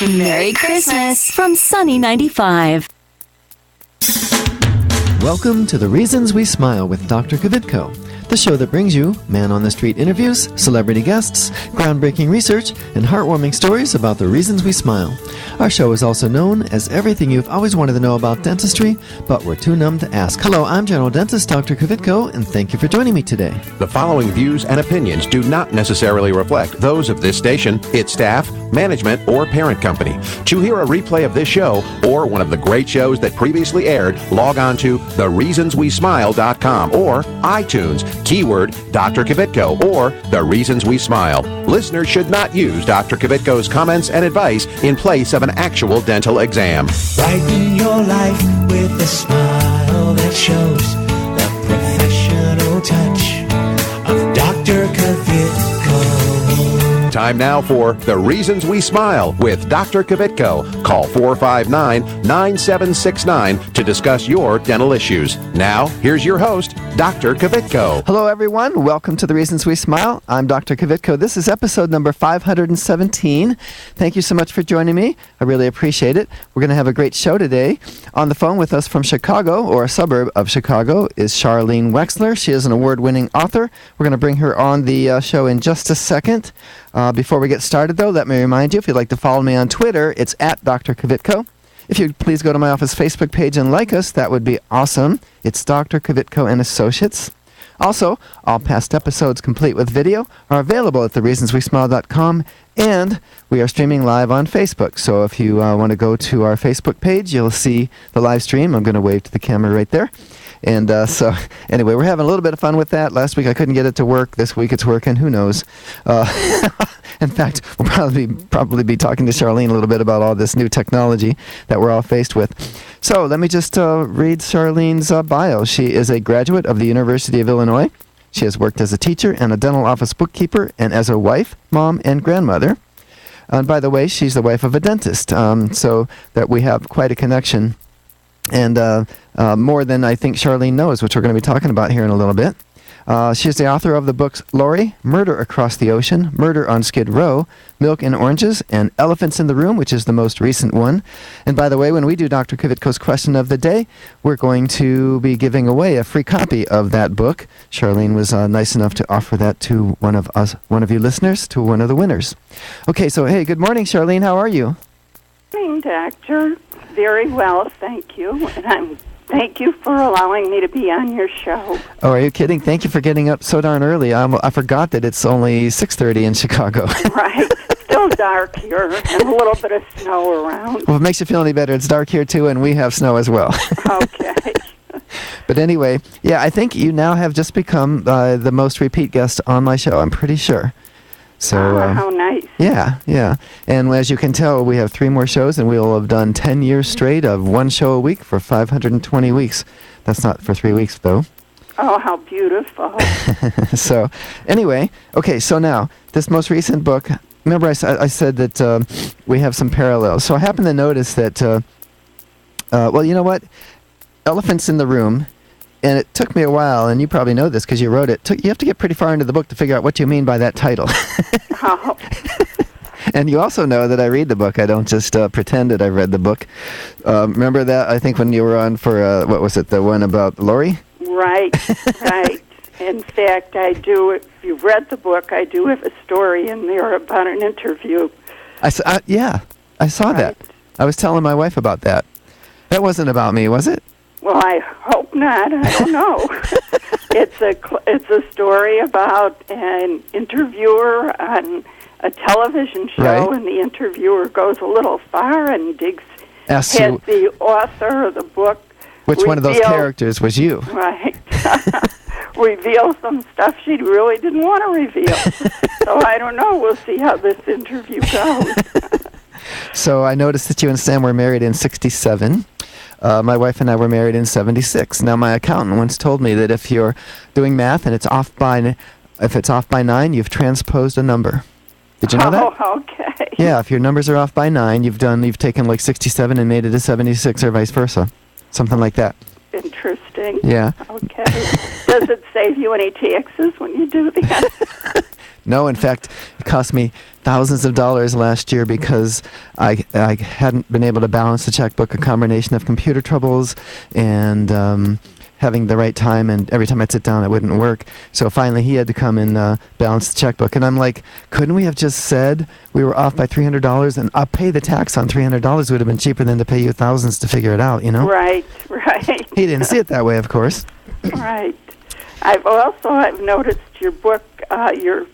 Merry Christmas from Sunny 95. Welcome to The Reasons We Smile with Dr. Kvitko, the show that brings you man-on-the-street interviews, celebrity guests, groundbreaking research, and heartwarming stories about the reasons we smile. Our show is also known as everything you've always wanted to know about dentistry, but we're too numb to ask. Hello, I'm General Dentist Dr. Kvitko, and thank you for joining me today. The following views and opinions do not necessarily reflect those of this station, its staff, management, or parent company. To hear a replay of this show or one of the great shows that previously aired, log on to thereasonswesmile.com or iTunes, keyword Dr. Kvitko or The Reasons We Smile. Listeners should not use Dr. Kvitko's comments and advice in place of an actual dental exam. Brighten your life with a smile that shows the professional touch of Dr. Kvitko. Time now for The Reasons We Smile with Dr. Kvitko. Call 459-9769 to discuss your dental issues. Now, here's your host, Dr. Kvitko. Hello, everyone. Welcome to The Reasons We Smile. I'm Dr. Kvitko. This is episode number 517. Thank you so much for joining me. I really appreciate it. We're going to have a great show today. On the phone with us from Chicago, or a suburb of Chicago, is Charlene Wexler. She is an award-winning author. We're going to bring her on the show in just a second. Before we get started, though, let me remind you, if you'd like to follow me on Twitter, it's at Dr. Kvitko. If you'd please go to my office Facebook page and like us, that would be awesome. It's Dr. Kvitko and Associates. Also, all past episodes complete with video are available at thereasonswesmile.com, and we are streaming live on Facebook. So if you want to go to our Facebook page, you'll see the live stream. I'm going to wave to the camera right there. And so, anyway, we're having a little bit of fun with that. Last week I couldn't get it to work. This week it's working. Who knows? In fact, we'll probably be talking to Charlene a little bit about all this new technology that we're all faced with. So let me just read Charlene's bio. She is a graduate of the University of Illinois. She has worked as a teacher and a dental office bookkeeper and as a wife, mom, and grandmother. And by the way, she's the wife of a dentist, so that we have quite a connection. And more than I think Charlene knows, which we're going to be talking about here in a little bit. She's the author of the books Lori, Murder Across the Ocean, Murder on Skid Row, Milk and Oranges, and Elephants in the Room, which is the most recent one. And by the way, when we do Dr. Kvitko's Question of the Day, we're going to be giving away a free copy of that book. Charlene was nice enough to offer that to one of you listeners, to one of the winners. Okay, so hey, good morning, Charlene. How are you? Good morning, Doctor. Very well, thank you. And thank you for allowing me to be on your show. Oh, are you kidding? Thank you for getting up so darn early. I forgot that it's only 6:30 in Chicago. Right. Still dark here and a little bit of snow around. Well, if it makes you feel any better, it's dark here too, and we have snow as well. Okay. But anyway, yeah, I think you now have just become the most repeat guest on my show, I'm pretty sure. So, how nice. Yeah. And as you can tell, we have 3 more shows, and we will have done 10 years straight of 1 show a week for 520 weeks. That's not for 3 weeks, though. Oh, how beautiful. So, anyway, okay, so now, this most recent book, remember I said that we have some parallels. So I happen to notice that, well, you know what? Elephants in the Room. And it took me a while, and you probably know this because you wrote it. You have to get pretty far into the book to figure out what you mean by that title. Oh. And you also know that I read the book. I don't just pretend that I read the book. Remember that, I think, when you were on for, what was it, the one about Lori? Right. In fact, I do, if you've read the book, I do have a story in there about an interview. Yeah, I saw Right. that. I was telling my wife about that. That wasn't about me, was it? Well, I hope not. I don't know. It's a story about an interviewer on a television show, Right. and the interviewer goes a little far and Asks has you the author of the book which one of those characters was you. Right. Reveal some stuff she really didn't want to reveal. So I don't know. We'll see how this interview goes. So I noticed that you and Sam were married in 67. My wife and I were married in 76. Now, my accountant once told me that if you're doing math and it's off by 9, you've transposed a number. Did you know that? Oh, okay. Yeah, if your numbers are off by 9, you've taken like 67 and made it a 76 or vice versa. Something like that. Interesting. Yeah. Okay. Does it save you any taxes when you do that? No, in fact, it cost me thousands of dollars last year because I hadn't been able to balance the checkbook, a combination of computer troubles and having the right time, and every time I'd sit down it wouldn't work. So finally he had to come and balance the checkbook. And I'm like, couldn't we have just said we were off by $300 and I'll pay the tax on $300? Would have been cheaper than to pay you thousands to figure it out, you know? Right. He didn't see it that way, of course. Right. I've noticed your book, your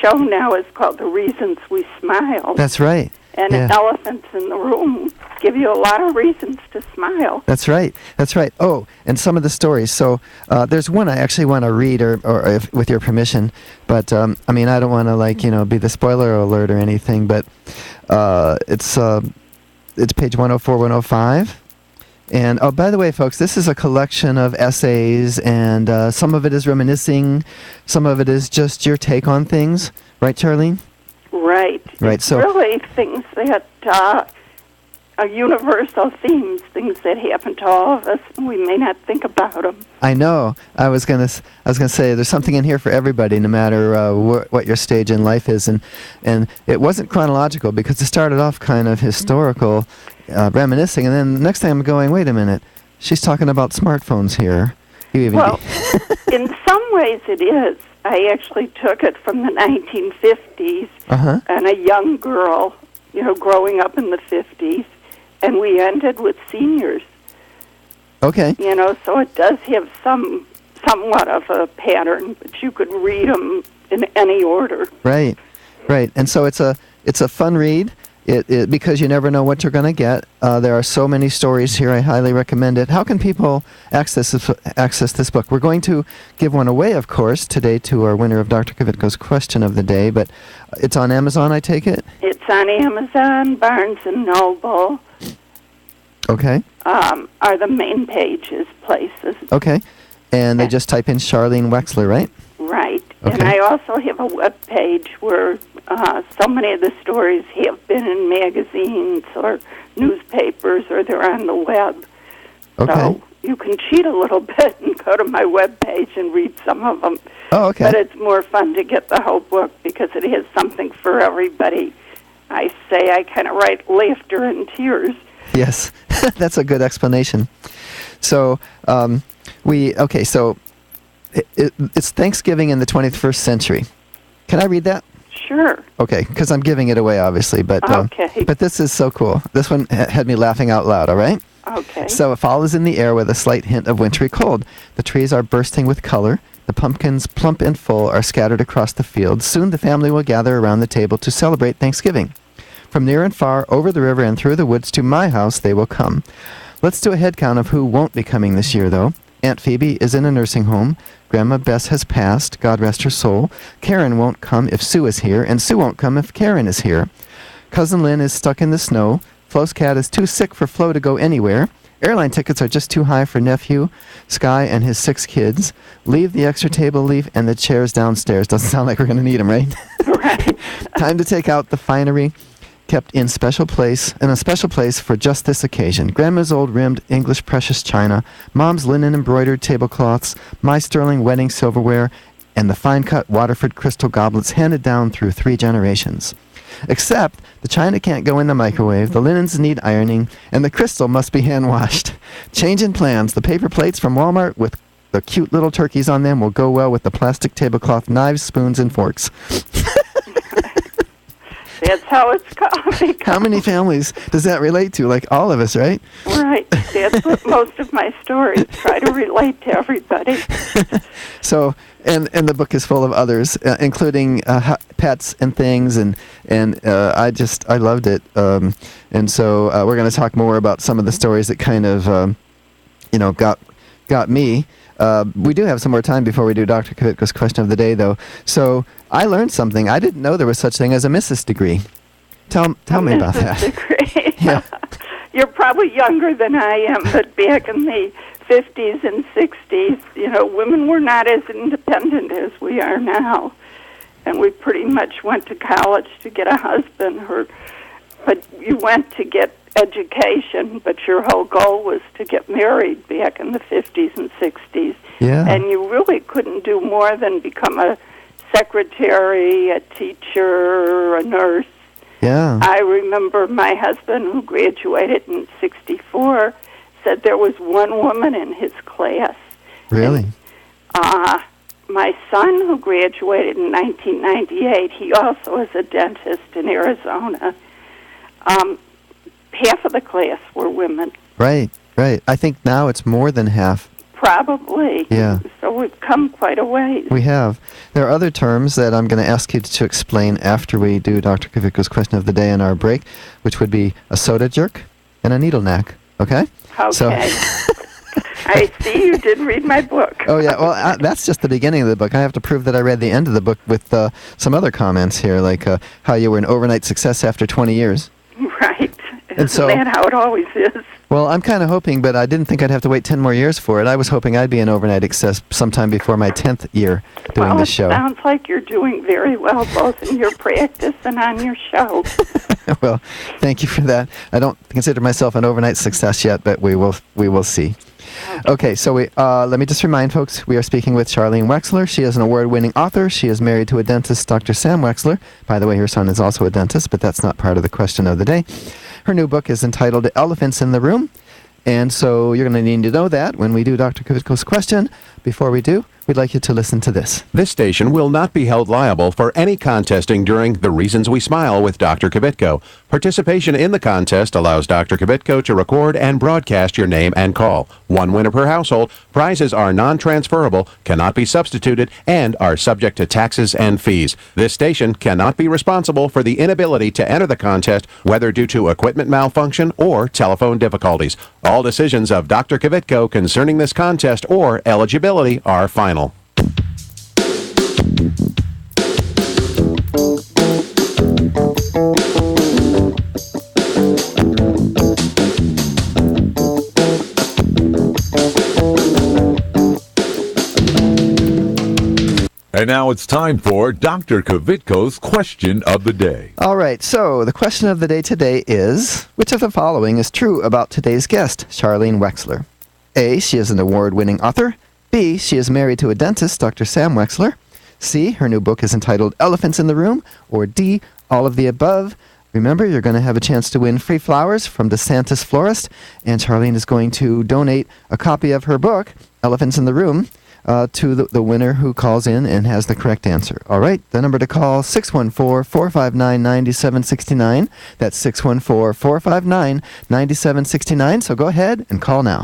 show now is called The Reasons We Smile. That's right. And elephants in the room give you a lot of reasons to smile. That's right. Oh, and some of the stories. So there's one I actually want to read, or if, with your permission. But I don't want to be the spoiler alert or anything. But it's page 104, 105. And oh, by the way, folks, this is a collection of essays, and some of it is reminiscing, some of it is just your take on things, right, Charlene? Right. It's so really things that are universal themes, things that happen to all of us, and we may not think about them. I know. I was gonna say there's something in here for everybody, no matter what your stage in life is, and it wasn't chronological because it started off kind of historical, reminiscing, and then the next thing I'm going, wait a minute, she's talking about smartphones here. Well, in some ways it is. I actually took it from the 1950s, and a young girl, growing up in the 50s, and we ended with seniors. Okay. So it does have somewhat of a pattern, but you could read them in any order. Right. And so it's a fun read. It because you never know what you're going to get. There are so many stories here. I highly recommend it. How can people access this book? We're going to give one away, of course, today to our winner of Dr. Kvitko's question of the day, but it's on Amazon, I take it? It's on Amazon, Barnes & Noble. Okay. Are the main pages places. Okay. And they just type in Charlene Wexler, right? Right. Okay. And I also have a web page where so many of the stories have been in magazines or newspapers, or they're on the web. Okay. So you can cheat a little bit and go to my web page and read some of them. Oh, okay. But it's more fun to get the whole book because it has something for everybody. I kind of write laughter and tears. Yes, that's a good explanation. So, so it's Thanksgiving in the 21st century. Can I read that? Sure. Okay, because I'm giving it away, obviously, but okay. But this is so cool. This one had me laughing out loud, all right? Okay. So fall is in the air with a slight hint of wintry cold. The trees are bursting with color. The pumpkins, plump and full, are scattered across the field. Soon the family will gather around the table to celebrate Thanksgiving. From near and far, over the river and through the woods to my house they will come. Let's do a head count of who won't be coming this year, though. Aunt Phoebe is in a nursing home. Grandma Bess has passed, God rest her soul. Karen won't come if Sue is here, and Sue won't come if Karen is here. Cousin Lynn is stuck in the snow. Flo's cat is too sick for Flo to go anywhere. Airline tickets are just too high for nephew, Sky, and his 6 kids. Leave the extra table leaf and the chairs downstairs. Doesn't sound like we're going to need them, right? Right. Time to take out the finery kept in a special place for just this occasion. Grandma's old rimmed English precious china, Mom's linen embroidered tablecloths, my sterling wedding silverware, and the fine-cut Waterford crystal goblets handed down through 3 generations. Except the china can't go in the microwave, the linens need ironing, and the crystal must be hand-washed. Change in plans. The paper plates from Walmart with the cute little turkeys on them will go well with the plastic tablecloth knives, spoons, and forks. That's how it's coming. How many families does that relate to? Like all of us, right? Right. That's what most of my stories try to relate to everybody. So, and the book is full of others, including pets and things, and I loved it. And so we're going to talk more about some of the stories that kind of, got me. We do have some more time before we do Dr. Kvitko's question of the day, though. So I learned something. I didn't know there was such thing as a Mrs. degree. Tell me about that. Degree. Yeah. You're probably younger than I am, but back in the 50s and 60s, women were not as independent as we are now. And we pretty much went to college to get a husband, but you went to get education, but your whole goal was to get married back in the 50s and 60s. Yeah. And you really couldn't do more than become a secretary, a teacher, a nurse. Yeah. I remember my husband, who graduated in '64, said there was one woman in his class. Really? My son, who graduated in 1998, he also is a dentist in Arizona. Half of the class were women. Right. I think now it's more than half. Probably. Yeah. So we've come quite a ways. We have. There are other terms that I'm going to ask you to explain after we do Dr. Kvitko's question of the day in our break, which would be a soda jerk and a needle knack. Okay? Okay. So I see you did read my book. Oh, yeah. Well, that's just the beginning of the book. I have to prove that I read the end of the book with some other comments here, like how you were an overnight success after 20 years. Right. And so, Isn't that how it always is? Well, I'm kind of hoping, but I didn't think I'd have to wait 10 more years for it. I was hoping I'd be an overnight success sometime before my 10th year doing this show. Well, it sounds like you're doing very well, both in your practice and on your show. Well, thank you for that. I don't consider myself an overnight success yet, but we will see. Okay, so let me just remind folks, we are speaking with Charlene Wexler. She is an award-winning author. She is married to a dentist, Dr. Sam Wexler. By the way, her son is also a dentist, but that's not part of the question of the day. Her new book is entitled Elephants in the Room. And so you're going to need to know that when we do Dr. Kvitko's question. Before we do, we'd like you to listen to this. This station will not be held liable for any contesting during The Reasons We Smile with Dr. Kvitko. Participation in the contest allows Dr. Kvitko to record and broadcast your name and call. One winner per household. Prizes are non-transferable, cannot be substituted, and are subject to taxes and fees. This station cannot be responsible for the inability to enter the contest, whether due to equipment malfunction or telephone difficulties. All decisions of Dr. Kvitko concerning this contest or eligibility are final. And now it's time for Dr. Kvitko's question of the day. All right, so the question of the day today is, which of the following is true about today's guest, Charlene Wexler? A, she is an award-winning author. B, she is married to a dentist, Dr. Sam Wexler. C, her new book is entitled Elephants in the Room. Or D, all of the above. Remember, you're going to have a chance to win free flowers from DeSantis Florist, and Charlene is going to donate a copy of her book, Elephants in the Room, to the winner who calls in and has the correct answer. All right, the number to call, 614-459-9769. That's 614-459-9769. So go ahead and call now.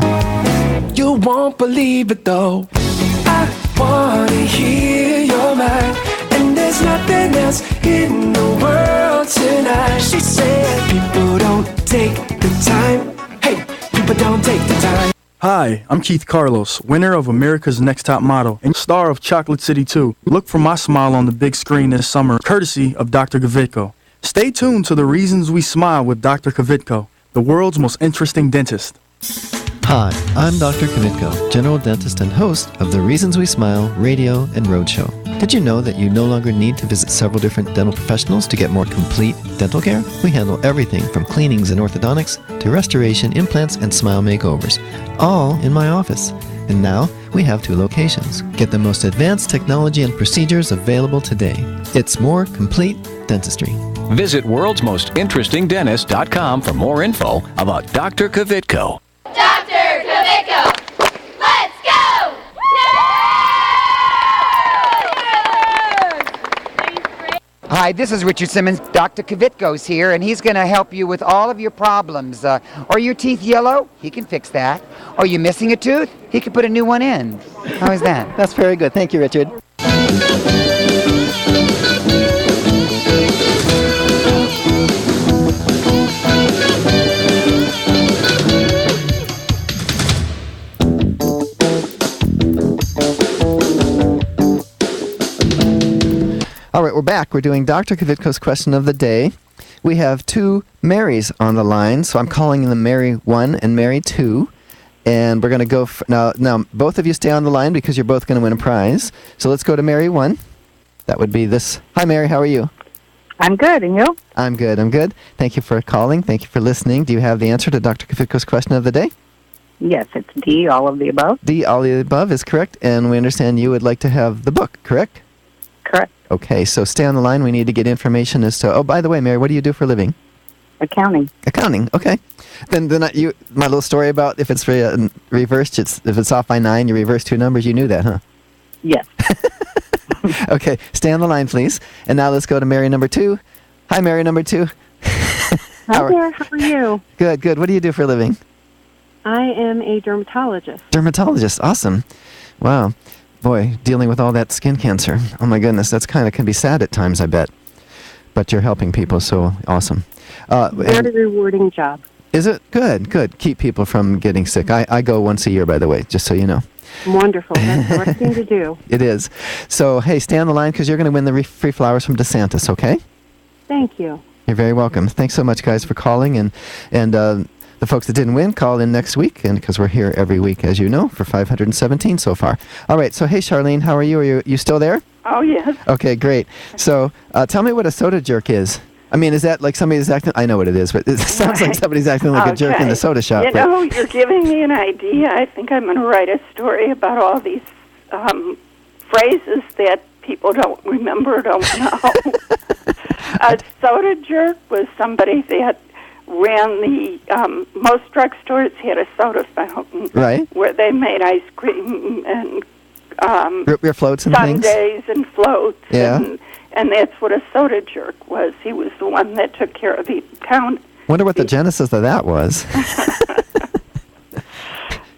You won't believe it though. I wanna hear your mind, and there's nothing else in the world tonight. She said people don't take the time. Hey, people don't take the time. Hi, I'm Keith Carlos, winner of America's Next Top Model and star of Chocolate City 2. Look for my smile on the big screen this summer, courtesy of Dr. Kvitko. Stay tuned to The Reasons We Smile with Dr. Kvitko, the world's most interesting dentist. Hi, I'm Dr. Kvitko, general dentist and host of the Reasons We Smile radio and roadshow. Did you know that you no longer need to visit several different dental professionals to get more complete dental care? We handle everything from cleanings and orthodontics to restoration, implants, and smile makeovers, all in my office. And now we have 2 locations. Get the most advanced technology and procedures available today. It's more complete dentistry. Visit worldsmostinterestingdentist.com for more info about Dr. Kvitko. Dr. Kvitko, let's go! Hi, this is Richard Simmons. Dr. Kvitko's here, and he's going to help you with all of your problems. Are your teeth yellow? He can fix that. Are you missing a tooth? He can put a new one in. How is that? That's very good. Thank you, Richard. All right, we're back. We're doing Dr. Kvitko's question of the day. We have 2 Marys on the line, so I'm calling them Mary 1 and Mary 2. And we're going to go now, both of you stay on the line because you're both going to win a prize. So let's go to Mary 1. That would be this. Hi, Mary. How are you? I'm good. And you? I'm good. Thank you for calling. Thank you for listening. Do you have the answer to Dr. Kvitko's question of the day? Yes, it's D, all of the above. D, all of the above is correct. And we understand you would like to have the book, correct? correct. Okay, so stay on the line. We need to get information as to... Oh, by the way, Mary, what do you do for a living? Accounting. Accounting, okay. Then my little story about if it's reversed, if it's off by 9, you reverse 2 numbers, you knew that, huh? Yes. Okay, stay on the line, please. And now let's go to Mary number 2. Hi, Mary number 2. Hi there, how are you? Good, good. What do you do for a living? I am a dermatologist. Dermatologist, awesome. Wow. Boy, dealing with all that skin cancer. Oh my goodness, that's can be sad at times, I bet. But you're helping people, so awesome. Very rewarding job. Is it? Good, good. Keep people from getting sick. I go once a year, by the way, just so you know. Wonderful. That's the right thing to do. It is. So, hey, stay on the line because you're going to win the free flowers from DeSantis, okay? Thank you. You're very welcome. Thanks so much, guys, for calling. And the folks that didn't win, call in next week, and because we're here every week, as you know, for 517 so far. All right, so hey, Charlene, how are you? Are you still there? Oh, yes. Okay, great. So tell me what a soda jerk is. I mean, is that like somebody's acting... I know what it is, but it sounds like somebody's acting like a jerk in the soda shop. You know, you're giving me an idea. I think I'm going to write a story about all these phrases that people don't remember, don't know. A soda jerk was somebody that ran the... most drugstores had a soda fountain. Right. Where they made ice cream and... root beer floats and things? Sundaes and floats. Yeah. And that's what a soda jerk was. He was the one that took care of the account. Wonder what the genesis of that was.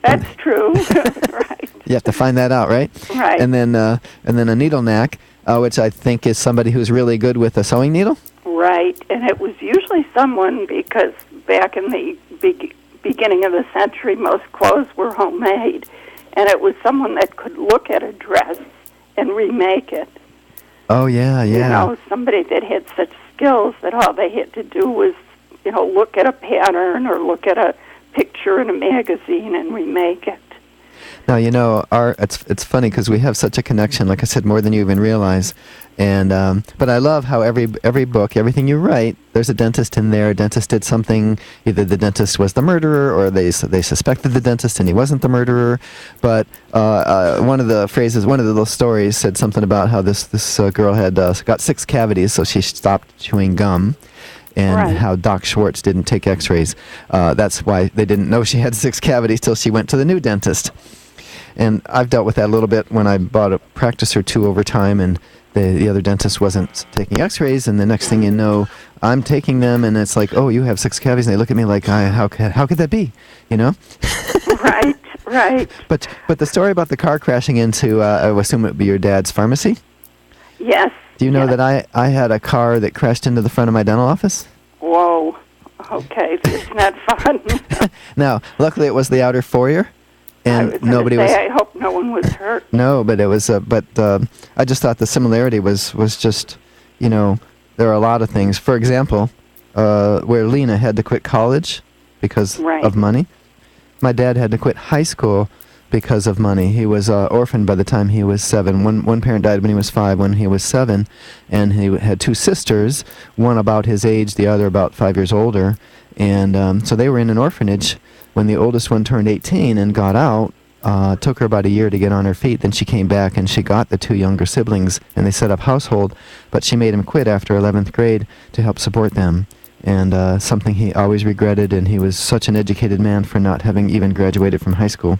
That's true. Right. You have to find that out, right? Right. And then a needle knack, which I think is somebody who's really good with a sewing needle. Right. And it was usually someone, because back in the beginning of the century, most clothes were homemade. And it was someone that could look at a dress and remake it. Oh, yeah, yeah. You know, somebody that had such skills that all they had to do was, you know, look at a pattern or look at a picture in a magazine and remake it. Now, you know, it's funny because we have such a connection, like I said, more than you even realize. And but I love how every book, everything you write, there's a dentist in there. A dentist did something. Either the dentist was the murderer, or they suspected the dentist and he wasn't the murderer. But one of the phrases, one of the little stories said something about how this girl had got 6 cavities, so she stopped chewing gum. And how Doc Schwartz didn't take x-rays. That's why they didn't know she had 6 cavities till she went to the new dentist. And I've dealt with that a little bit when I bought a practice or 2 over time, and the other dentist wasn't taking x-rays, and the next thing you know, I'm taking them, and it's like, oh, you have 6 cavities, and they look at me like, how could that be, you know? Right, right. But the story about the car crashing into, I assume it would be your dad's pharmacy? Yes. Do you know that I had a car that crashed into the front of my dental office? Whoa. Okay, that's not fun. Now, luckily it was the outer foyer, and nobody was... I hope no one was hurt. No, but it was. I just thought the similarity was just, you know, there are a lot of things. For example, where Lena had to quit college because of money. My dad had to quit high school because of money. He was orphaned by the time he was 7. One parent died when he was 5, when he was 7, and he had 2 sisters, one about his age, the other about 5 years older, and so they were in an orphanage when the oldest one turned 18 and got out. Took her about a year to get on her feet. Then she came back and she got the 2 younger siblings, and they set up household, but she made him quit after 11th grade to help support them. And something he always regretted, and he was such an educated man for not having even graduated from high school.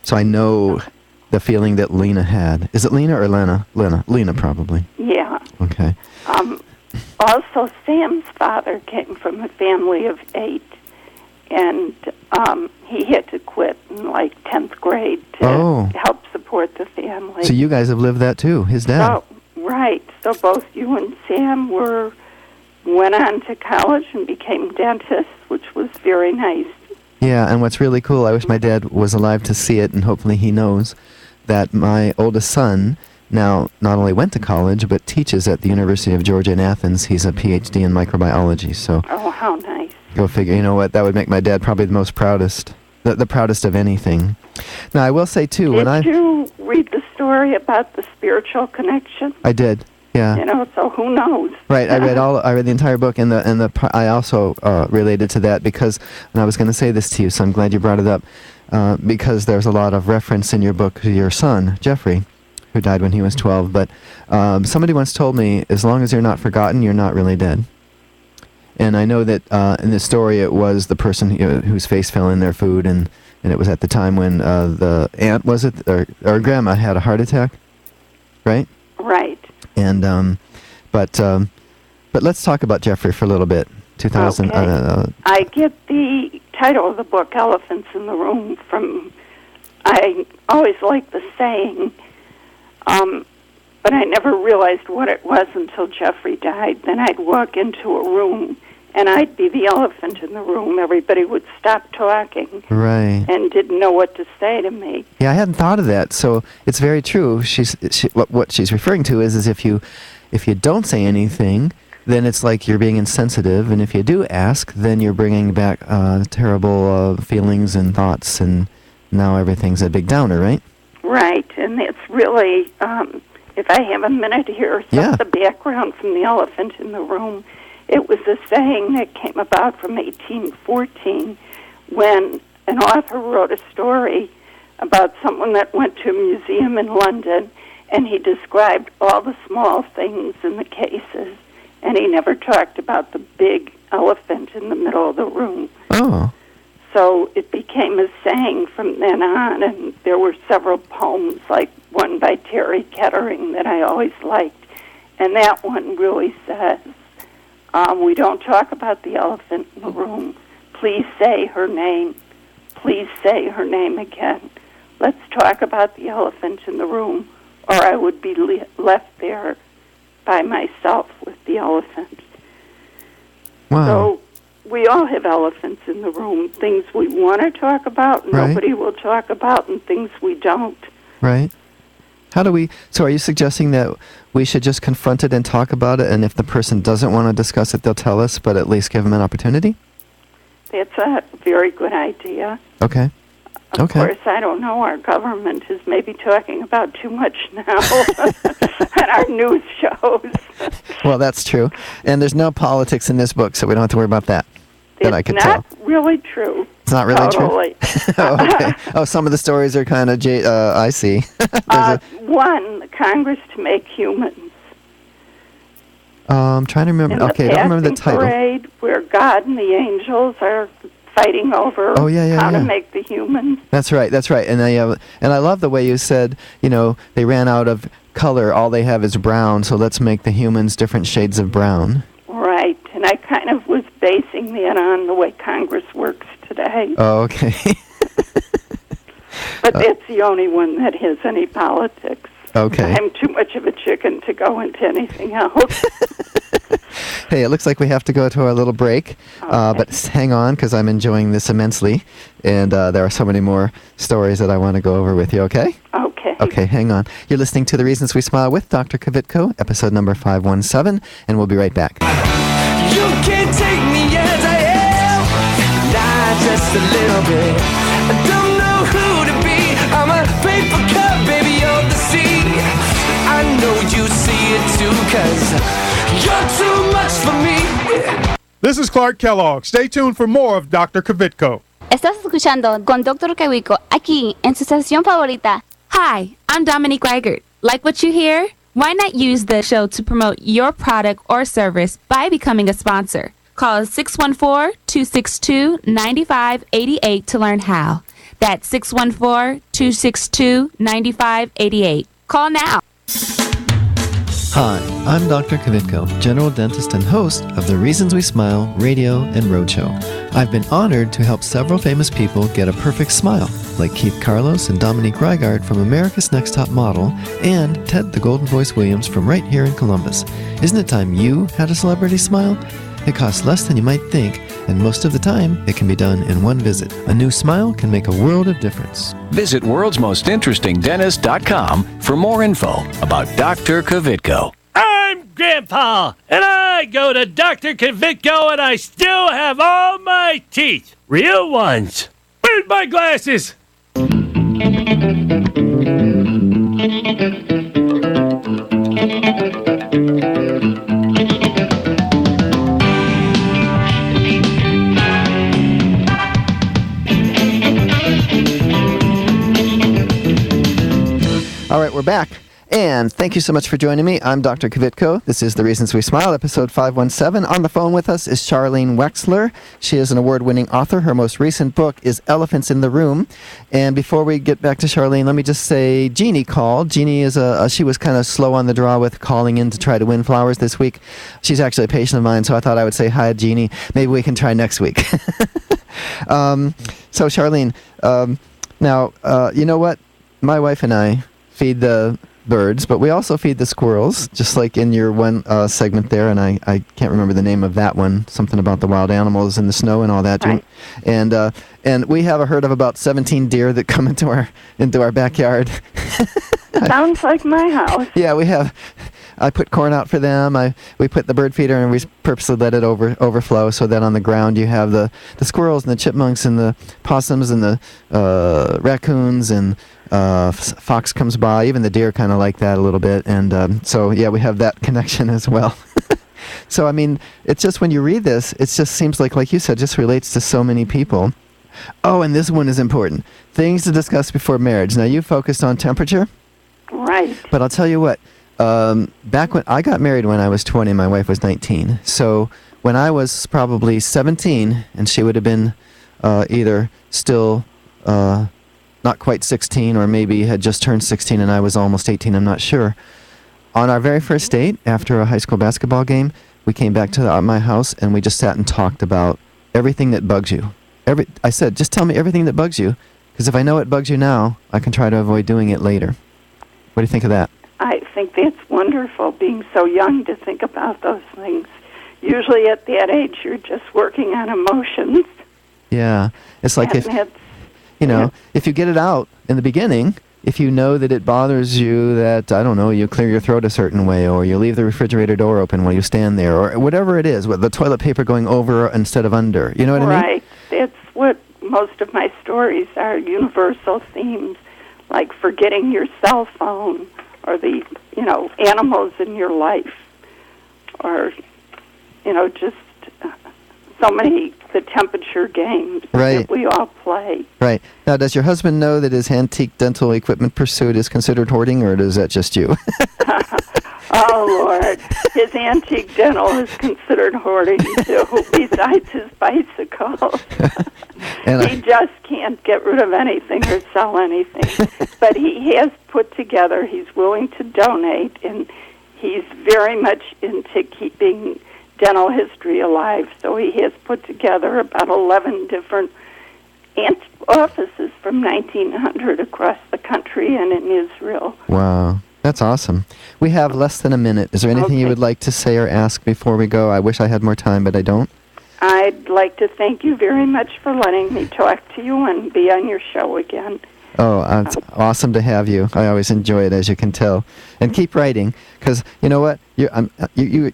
So I know the feeling that Lena had. Is it Lena or Lena? Lena, probably. Yeah. Okay. Also, Sam's father came from a family of 8, and he had to quit in like 10th grade to help support the family. So you guys have lived that too, his dad. Right. So both you and Sam went on to college and became dentists, which was very nice. Yeah, and what's really cool, I wish my dad was alive to see it, and hopefully he knows, that my oldest son now not only went to college, but teaches at the University of Georgia in Athens. He's a PhD in microbiology, so... Oh, how nice. Go figure. You know what, that would make my dad probably the most proudest, the proudest of anything. Now, I will say, too, Did you read the story about the spiritual connection? I did, yeah. You know, so who knows? Right, I read the entire book, and I also related to that because, and I was going to say this to you, so I'm glad you brought it up, because there's a lot of reference in your book to your son, Jeffrey, who died when he was 12. But somebody once told me, as long as you're not forgotten, you're not really dead. And I know that in this story, it was the person whose face fell in their food, and it was at the time when the aunt, was it, or grandma had a heart attack, right? Right. And but let's talk about Jeffrey for a little bit. 2000. Okay. I get the title of the book, Elephants in the Room, from, I always liked the saying, but I never realized what it was until Jeffrey died. Then I'd walk into a room, and I'd be the elephant in the room. Everybody would stop talking, right, and didn't know what to say to me. Yeah, I hadn't thought of that. So it's very true. What she's referring to is if you don't say anything, then it's like you're being insensitive, and if you do ask, then you're bringing back terrible feelings and thoughts, and now everything's a big downer, right? Right, and it's really, if I have a minute here, some of the background from the elephant in the room. It was a saying that came about from 1814 when an author wrote a story about someone that went to a museum in London, and he described all the small things in the cases, and he never talked about the big elephant in the middle of the room. Oh. So it became a saying from then on, and there were several poems, like one by Terry Kettering that I always liked, and that one really says, we don't talk about the elephant in the room. Please say her name. Please say her name again. Let's talk about the elephant in the room, or I would be left there by myself with the elephant. Wow. So we all have elephants in the room, things we want to talk about, nobody will talk about, and things we don't. Right. So are you suggesting that we should just confront it and talk about it, and if the person doesn't want to discuss it, they'll tell us, but at least give them an opportunity? That's a very good idea. Okay. Of course, I don't know. Our government is maybe talking about too much now at our news shows. Well, that's true. And there's no politics in this book, so we don't have to worry about that. That I can tell. It's not really true. It's not really totally. True? Oh, okay. Oh, some of the stories are kind of, I see. One, Congress to Make Humans. I'm trying to remember. Okay, I don't remember the title. Parade where God and the angels are fighting over how to make the humans. That's right. And I love the way you said, they ran out of color. All they have is brown, so let's make the humans different shades of brown. Right. And I kind of was basing that on the way Congress works today. Oh, okay. But that's the only one that has any politics. Okay. I'm too much of a chicken to go into anything else. Hey, it looks like we have to go to our little break, but hang on, because I'm enjoying this immensely, and there are so many more stories that I want to go over with you, okay? Okay. Okay, hang on. You're listening to The Reasons We Smile with Dr. Kvitko, episode number 517, and we'll be right back. You can't take me as I am, not just a little bit. I don't know who to be. I'm a paper cup, baby, of the sea. I know you see it too, 'cause you're too much for me. This is Clark Kellogg. Stay tuned for more of Dr. Kvitko. Estás escuchando con Dr. Kvitko aquí en su estación favorita. Hi, I'm Dominique Reichert. Like what you hear? Why not use the show to promote your product or service by becoming a sponsor? Call us 614-262-9588 to learn how. That's 614-262-9588. Call now. Hi, I'm Dr. Kvitko, general dentist and host of the Reasons We Smile radio and roadshow. I've been honored to help several famous people get a perfect smile, like Keith Carlos and Dominique Reigard from America's Next Top Model, and Ted the Golden Voice Williams from right here in Columbus. Isn't it time you had a celebrity smile? It costs less than you might think, and most of the time, it can be done in one visit. A new smile can make a world of difference. Visit worldsmostinterestingdentist.com for more info about Dr. Kvitko. I'm Grandpa, and I go to Dr. Kvitko, and I still have all my teeth. Real ones. Where's my glasses? All right, we're back. And thank you so much for joining me. I'm Dr. Kvitko. This is The Reasons We Smile, episode 517. On the phone with us is Charlene Wexler. She is an award-winning author. Her most recent book is Elephants in the Room. And before we get back to Charlene, let me just say Jeannie called. Jeannie is she was kind of slow on the draw with calling in to try to win flowers this week. She's actually a patient of mine, so I thought I would say hi, Jeannie. Maybe we can try next week. So Charlene, now, you know what? My wife and I feed the birds, but we also feed the squirrels, just like in your one segment there, and I can't remember the name of that one, something about the wild animals in the snow and all that. Right. And we have a herd of about 17 deer that come into our backyard. Sounds like my house. Yeah, we have. I put corn out for them. We put the bird feeder and we purposely let it overflow so that on the ground you have the squirrels and the chipmunks and the possums and the raccoons and fox comes by. Even the deer kind of like that a little bit. And so, yeah, we have that connection as well. So, I mean, it's just when you read this, it just seems like you said, just relates to so many people. Oh, and this one is important. Things to discuss before marriage. Now, you focused on temperature. Right. But I'll tell you what. Back when I got married when I was 20, my wife was 19. So when I was probably 17, and she would have been either still not quite 16 or maybe had just turned 16 and I was almost 18, I'm not sure. On our very first date, after a high school basketball game, we came back to my house and we just sat and talked about everything that bugs you. I said, just tell me everything that bugs you, because if I know it bugs you now, I can try to avoid doing it later. What do you think of that? I think that's wonderful, being so young to think about those things. Usually at that age, you're just working on emotions. Yeah. It's like if you get it out in the beginning, if you know that it bothers you that, I don't know, you clear your throat a certain way or you leave the refrigerator door open while you stand there or whatever it is, with the toilet paper going over instead of under. You know what I mean? Right. That's what most of my stories are, universal themes, like forgetting your cell phone or the, animals in your life, or, just so many, the temperature games that we all play. Right. Now, does your husband know that his antique dental equipment pursuit is considered hoarding, or is that just you? Oh, Lord. His antique dental is considered hoarding, too, besides his bicycle. He just can't get rid of anything or sell anything. But he has put together, he's willing to donate, and he's very much into keeping dental history alive. So he has put together about 11 different offices from 1900 across the country and in Israel. Wow. That's awesome. We have less than a minute. Is there anything you would like to say or ask before we go? I wish I had more time, but I don't. I'd like to thank you very much for letting me talk to you and be on your show again. Oh, it's awesome to have you. I always enjoy it, as you can tell. And keep writing, because you know what? You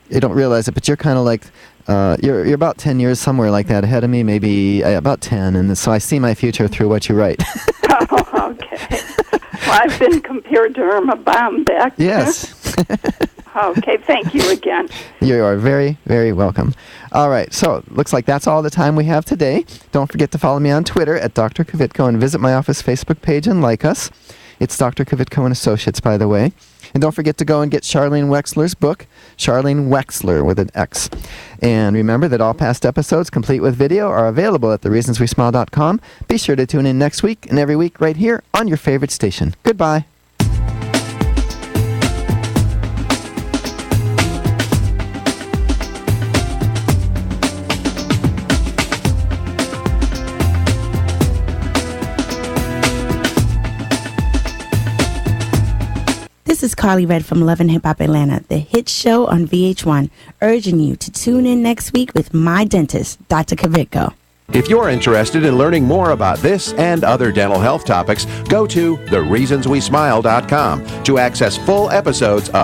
don't realize it, but you're kind of like, you're about 10 years somewhere like that ahead of me, maybe about 10, and so I see my future through what you write. Oh, okay. Well, I've been compared to Irma Bombeck. Yes. Okay, thank you again. You are very, very welcome. All right, so looks like that's all the time we have today. Don't forget to follow me on Twitter at Dr. Kvitko and visit my office Facebook page and like us. It's Dr. Kvitko and Associates, by the way. And don't forget to go and get Charlene Wexler's book, Charlene Wexler with an X. And remember that all past episodes, complete with video, are available at thereasonswesmile.com. Be sure to tune in next week and every week right here on your favorite station. Goodbye. This is Carly Red from Love and Hip Hop Atlanta, the hit show on VH1, urging you to tune in next week with my dentist, Dr. Kvitko. If you're interested in learning more about this and other dental health topics, go to thereasonswesmile.com to access full episodes of